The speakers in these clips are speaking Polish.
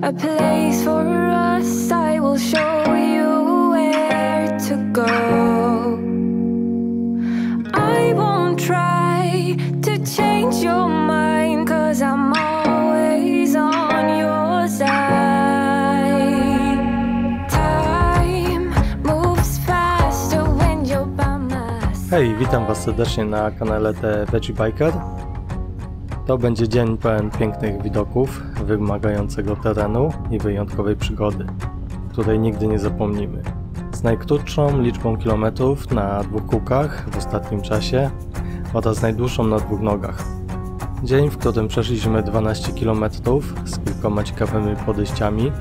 a place for us. I will show you where to go. I won't try to change your mind, 'cause I'm always on your side. Time moves faster when you're by my side. Hej, witam Was serdecznie na kanale The Veggie Biker. To będzie dzień pełen pięknych widoków, wymagającego terenu i wyjątkowej przygody, której nigdy nie zapomnimy. Z najkrótszą liczbą kilometrów na 2 kółkach w ostatnim czasie oraz najdłuższą na 2 nogach. Dzień, w którym przeszliśmy 12 km z kilkoma ciekawymi podejściami.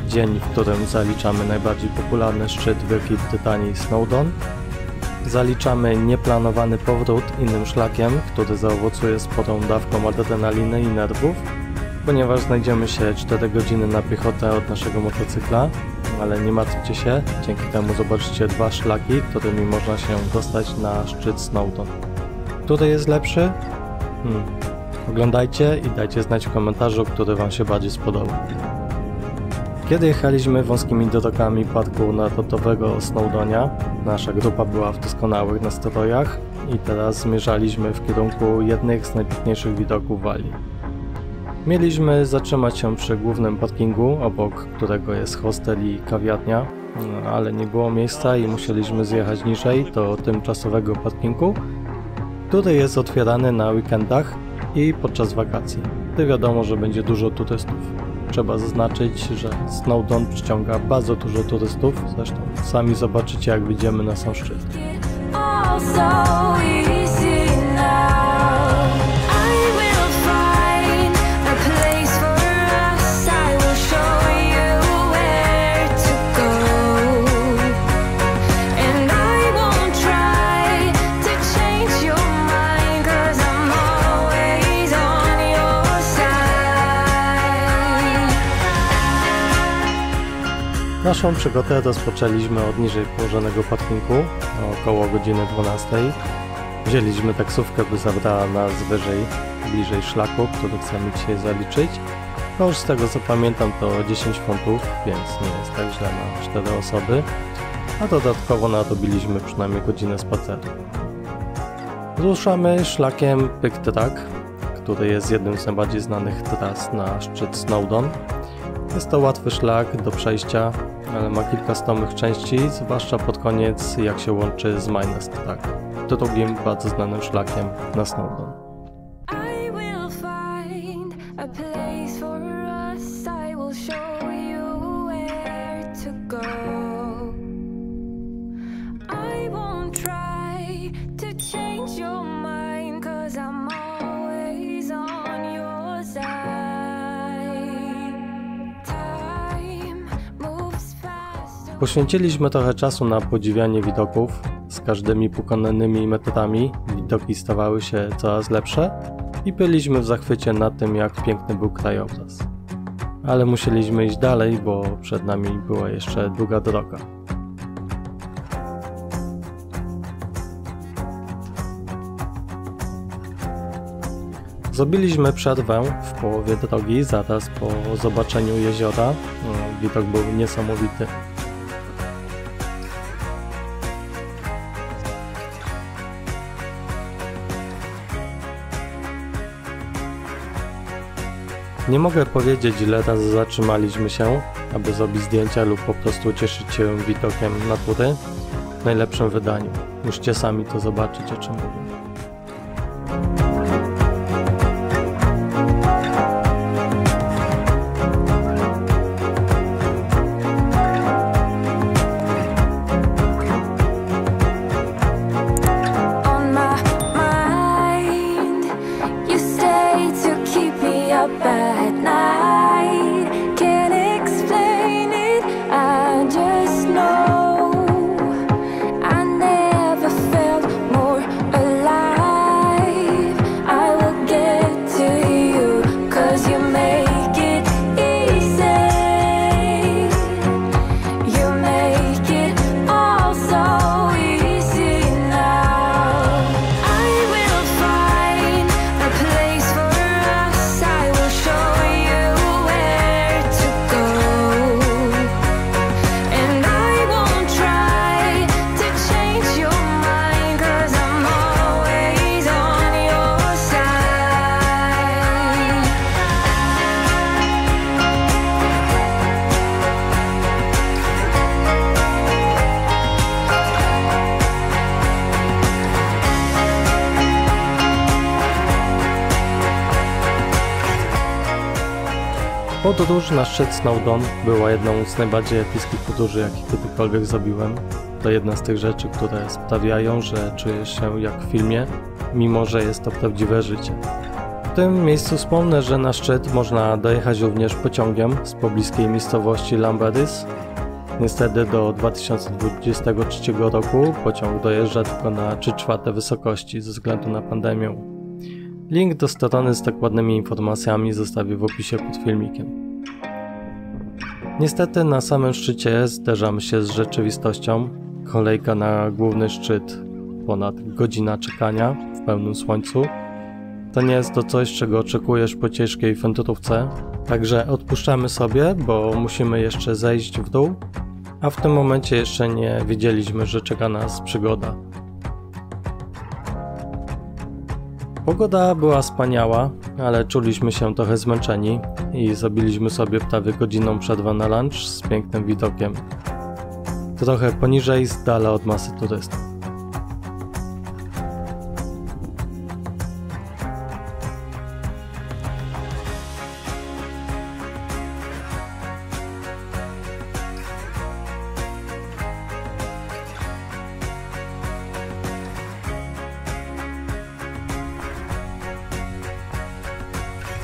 Dzień, w którym zaliczamy najbardziej popularny szczyt Wielkiej Brytanii Snowdon. Zaliczamy nieplanowany powrót innym szlakiem, który zaowocuje sporą dawką adrenaliny i nerwów, ponieważ znajdziemy się 4 godziny na piechotę od naszego motocykla, ale nie martwcie się, dzięki temu zobaczycie 2 szlaki, którymi można się dostać na szczyt Snowdon. Który jest lepszy? Oglądajcie i dajcie znać w komentarzu, który Wam się bardziej spodoba. Kiedy jechaliśmy wąskimi drogami parku narodowego Snowdonia, nasza grupa była w doskonałych nastrojach i teraz zmierzaliśmy w kierunku jednych z najpiękniejszych widoków Walii. Mieliśmy zatrzymać się przy głównym parkingu, obok którego jest hostel i kawiarnia, ale nie było miejsca i musieliśmy zjechać niżej do tymczasowego parkingu, który jest otwierany na weekendach i podczas wakacji, gdy wiadomo, że będzie dużo turystów. Trzeba zaznaczyć, że Snowdon przyciąga bardzo dużo turystów, zresztą sami zobaczycie, jak wyjdziemy na sam szczyt. Naszą przygodę rozpoczęliśmy od niżej położonego parkingu, około godziny 12. Wzięliśmy taksówkę, by zabrała nas wyżej, bliżej szlaku, który chcemy dzisiaj zaliczyć. No już z tego co pamiętam to 10 funtów, więc nie jest tak źle na 4 osoby. A dodatkowo narobiliśmy przynajmniej godzinę spaceru. Ruszamy szlakiem Big Track, który jest jednym z najbardziej znanych tras na szczyt Snowdon. Jest to łatwy szlak do przejścia, ale ma kilka stromych części, zwłaszcza pod koniec, jak się łączy z Miners Track, drugim bardzo znanym szlakiem na Snowdon. Poświęciliśmy trochę czasu na podziwianie widoków. Z każdymi pokonanymi metrami widoki stawały się coraz lepsze i byliśmy w zachwycie nad tym, jak piękny był krajobraz. Ale musieliśmy iść dalej, bo przed nami była jeszcze długa droga. Zrobiliśmy przerwę w połowie drogi, zaraz po zobaczeniu jeziora. Widok był niesamowity. Nie mogę powiedzieć, ile razy zatrzymaliśmy się, aby zrobić zdjęcia lub po prostu cieszyć się widokiem natury w najlepszym wydaniu. Musicie sami to zobaczyć, o czym mówię. For us, I will show you. Podróż na szczyt Snowdon była jedną z najbardziej epickich podróży, jakie kiedykolwiek zrobiłem. To jedna z tych rzeczy, które sprawiają, że czujesz się jak w filmie, mimo że jest to prawdziwe życie. W tym miejscu wspomnę, że na szczyt można dojechać również pociągiem z pobliskiej miejscowości Lambedis. Niestety do 2023 roku pociąg dojeżdża tylko na 3/4 wysokości ze względu na pandemię. Link do strony z dokładnymi informacjami zostawię w opisie pod filmikiem. Niestety na samym szczycie zderzamy się z rzeczywistością. Kolejka na główny szczyt, ponad godzina czekania w pełnym słońcu. To nie jest to coś, czego oczekujesz po ciężkiej wędrówce, także odpuszczamy sobie, bo musimy jeszcze zejść w dół, a w tym momencie jeszcze nie wiedzieliśmy, że czeka nas przygoda. Pogoda była wspaniała, ale czuliśmy się trochę zmęczeni i zrobiliśmy sobie prawie godzinną przerwę na lunch z pięknym widokiem. Trochę poniżej, z dala od masy turystów.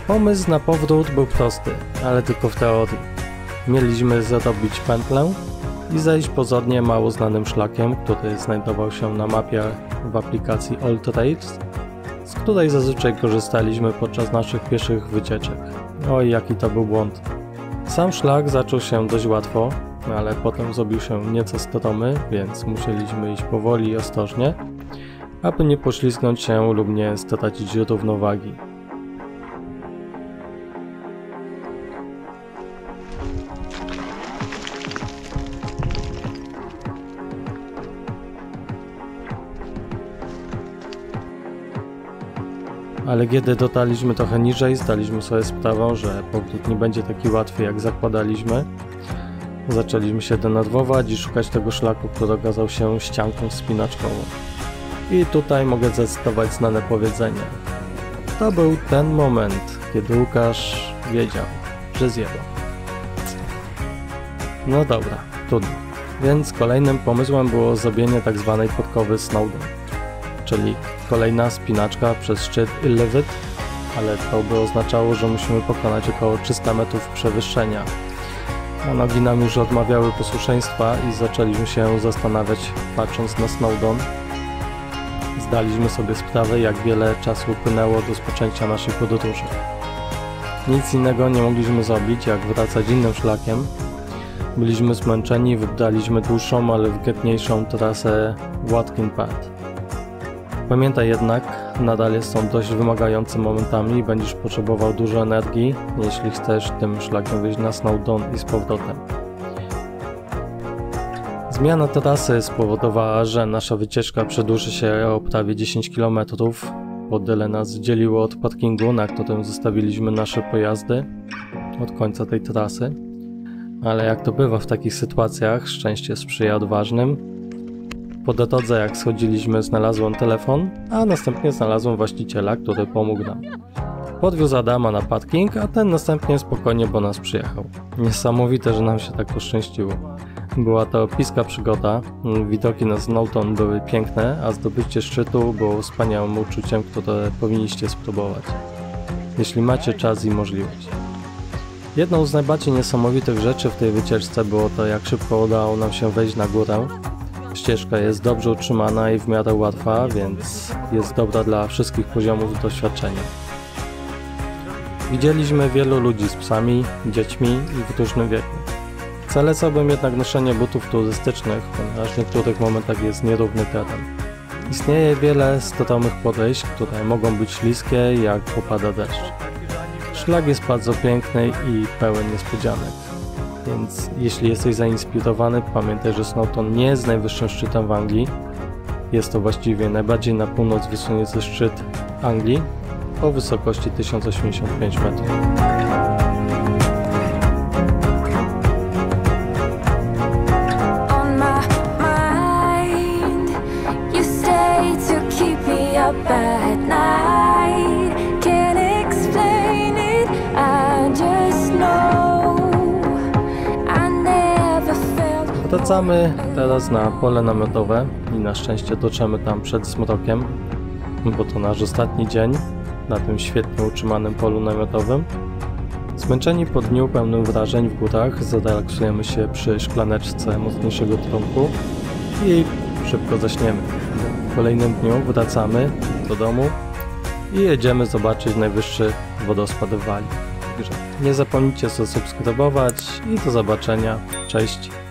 Pomysł na powrót był prosty, ale tylko w teorii. Mieliśmy zrobić pętlę i zejść pozornie mało znanym szlakiem, który znajdował się na mapie w aplikacji AllTrails, z której zazwyczaj korzystaliśmy podczas naszych pieszych wycieczek. Oj, jaki to był błąd. Sam szlak zaczął się dość łatwo, ale potem zrobił się nieco stromy, więc musieliśmy iść powoli i ostrożnie, aby nie poślizgnąć się lub nie stracić równowagi. Ale kiedy dotarliśmy trochę niżej, zdaliśmy sobie sprawę, że powrót nie będzie taki łatwy, jak zakładaliśmy. Zaczęliśmy się denerwować i szukać tego szlaku, który okazał się ścianką wspinaczkową. I tutaj mogę zacytować znane powiedzenie. To był ten moment, kiedy Łukasz wiedział, że zjebał. No dobra, trudno. Więc kolejnym pomysłem było zrobienie tzw. podkowy Snowdon, czyli kolejna spinaczka przez szczyt Illewit, ale to by oznaczało, że musimy pokonać około 300 metrów przewyższenia. A nogi nam już odmawiały posłuszeństwa i zaczęliśmy się zastanawiać, patrząc na Snowdon. Zdaliśmy sobie sprawę, jak wiele czasu upłynęło do rozpoczęcia naszej podróży. Nic innego nie mogliśmy zrobić, jak wracać innym szlakiem. Byliśmy zmęczeni i wybraliśmy dłuższą, ale wygodniejszą trasę Watkin Path. Pamiętaj jednak, nadal jest to dość wymagający momentami i będziesz potrzebował dużo energii, jeśli chcesz tym szlakiem wyjść na Snowdon i z powrotem. Zmiana trasy spowodowała, że nasza wycieczka przedłuży się o prawie 10 km, bo tyle nas dzieliło od parkingu, na którym zostawiliśmy nasze pojazdy od końca tej trasy. Ale jak to bywa w takich sytuacjach, szczęście sprzyja odważnym. Po drodze, jak schodziliśmy, znalazłem telefon, a następnie znalazłem właściciela, który pomógł nam. Podwiózł Adama na parking, a ten następnie spokojnie po nas przyjechał. Niesamowite, że nam się tak poszczęściło. Była to epicka przygoda, widoki na Snowdon były piękne, a zdobycie szczytu było wspaniałym uczuciem, które powinniście spróbować, jeśli macie czas i możliwość. Jedną z najbardziej niesamowitych rzeczy w tej wycieczce było to, jak szybko udało nam się wejść na górę. Ścieżka jest dobrze utrzymana i w miarę łatwa, więc jest dobra dla wszystkich poziomów doświadczenia. Widzieliśmy wielu ludzi z psami, dziećmi i w różnym wieku. Zalecałbym jednak noszenie butów turystycznych, ponieważ w niektórych momentach jest nierówny teren. Istnieje wiele stromych podejść, które mogą być śliskie, jak popada deszcz. Szlak jest bardzo piękny i pełen niespodzianek. Więc jeśli jesteś zainspirowany, pamiętaj, że Snowdon nie jest najwyższym szczytem w Anglii. Jest to właściwie najbardziej na północ wysunięty szczyt Anglii o wysokości 1085 metrów. On my mind, you stay to keep me up at night. Can't explain it, I just know. Wracamy teraz na pole namiotowe i na szczęście dotrzemy tam przed zmrokiem, bo to nasz ostatni dzień na tym świetnie utrzymanym polu namiotowym. Zmęczeni po dniu pełnym wrażeń w górach, zrelaksujemy się przy szklaneczce mocniejszego trunku i szybko zaśniemy. W kolejnym dniu wracamy do domu i jedziemy zobaczyć najwyższy wodospad w Walii. Także nie zapomnijcie zasubskrybować i do zobaczenia. Cześć!